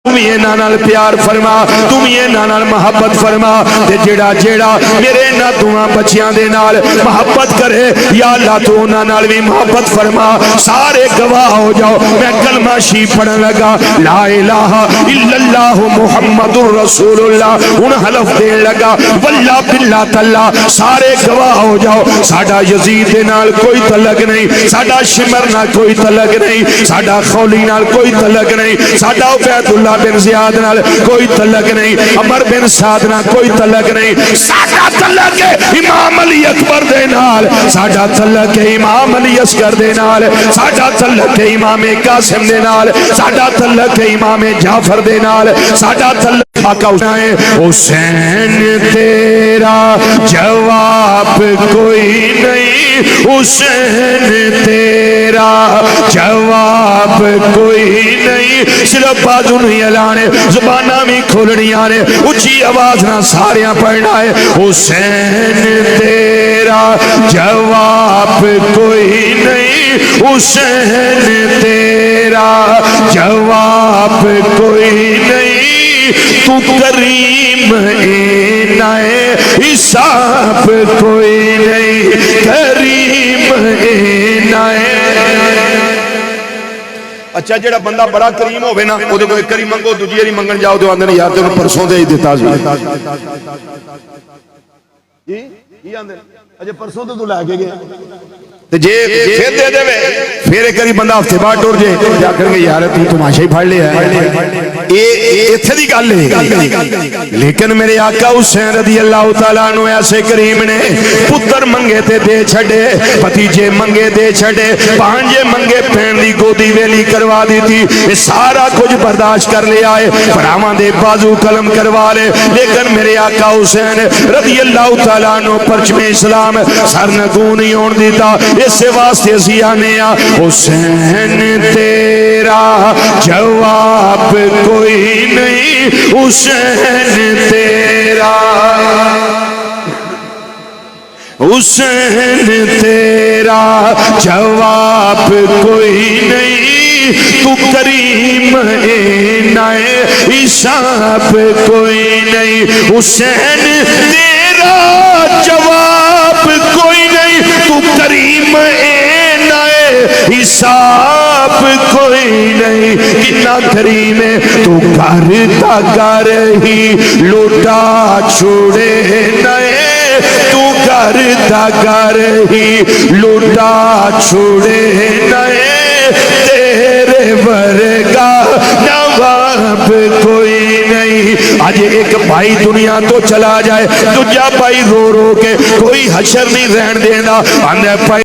تم یہ نال پیار فرما، تم یہ نال محبت فرما، تے جیڑا جیڑا میرے نہ دعاں بچیاں دے نال محبت کرے یا اللہ تو انہاں نال بھی محبت فرما۔ سارے گواہ ہو جاؤ، میں کلمہ شی پڑھن لگا لا الہ الا اللہ محمد رسول اللہ، ان حلف دین لگا واللہ باللہ تاللہ، سارے گواہ ہو جاؤ ساڈا یزید دے نال کوئی تعلق نہیں، ساڈا شمر نال کوئی تعلق نہیں، ساڈا خولی نال کوئی تعلق نہیں، ساڈا عبید اللہ بن زیاد نال کوئی تعلق نہیں، عمر بن سعد نال کوئی تعلق نہیں، ساڈا تعلق ہے امام علی اکبر دے نال، ساڈا تعلق ہے امام علی اصغر دے نال، ساڈا تعلق ہے امام قاسم دے نال، ساڈا تعلق ہے امام جعفر دے نال، ساڈا تعلق آقا حسین تیرا جواب کوئی نہیں، حسین تیرا جواب کوئی نہیں، صرف بازو نہیں ہلانے زبانہ بھی کھولنیاں نے، اچھی آواز نہ ساریاں پڑھنا ہے حسین تیرا جواب کوئی نہیں، حسین تیرا جواب کوئی نہیں، تو کریم اینائے حساب کوئی نہیں، کریم اینائے۔ اچھا جڑا بندہ بڑا کریم ہوئے نا وہ دیکھو ایک کریم منگو دوجی نہیں منگن جاؤ تو آندھنے یار تیرے پرسوں دے ہی دیتا جی آندھنے اجھے پرسوں تو لے کے گئے جے پھر دے دے پھر ایک کری بندہ ہفتے بعد ٹور جے جا کر کے یار تو تماشا ہی پھڑ لیا ہے ایتھے دی گل ہے، لیکن میرے آقا حسین رضی اللہ تعالیٰ عنہ ایسے کریم نے پتر منگے تے دے چھڑے، بھتیجے منگے دے چھڑے، پانجے منگے پہن دی گودی ویلی کروا دی تھی، یہ سارا کچھ برداشت کر لیا ہے، پڑھاواں دے بازو قلم کروا لے، لیکن میرے آقا حسین رضی اللہ تعالیٰ عنہ پرچم اسلام سرنگوں نہیں ہون دیتا، اس واسطے اسی آنے حسین تیرا جواب کوئی نہیں، حسین تیرا حسین تیرا جواب کوئی نہیں، تو کریم اینائے حساب کوئی نہیں، حسین تیرا جواب کوئی نہیں، تو کریم اینائے حساب کوئی نہیں، کتنا کریم ہے تو کرتا کر ہی لوٹا چھوڑے نئے، تو کرتا کر ہی لوٹا چھوڑے نئے، تیرے ورگا نواب کوئی نہیں۔ آج ایک بھائی دنیا تو چلا جائے دوجا بھائی رو رو کے کوئی حشر نہیں رہن دینا،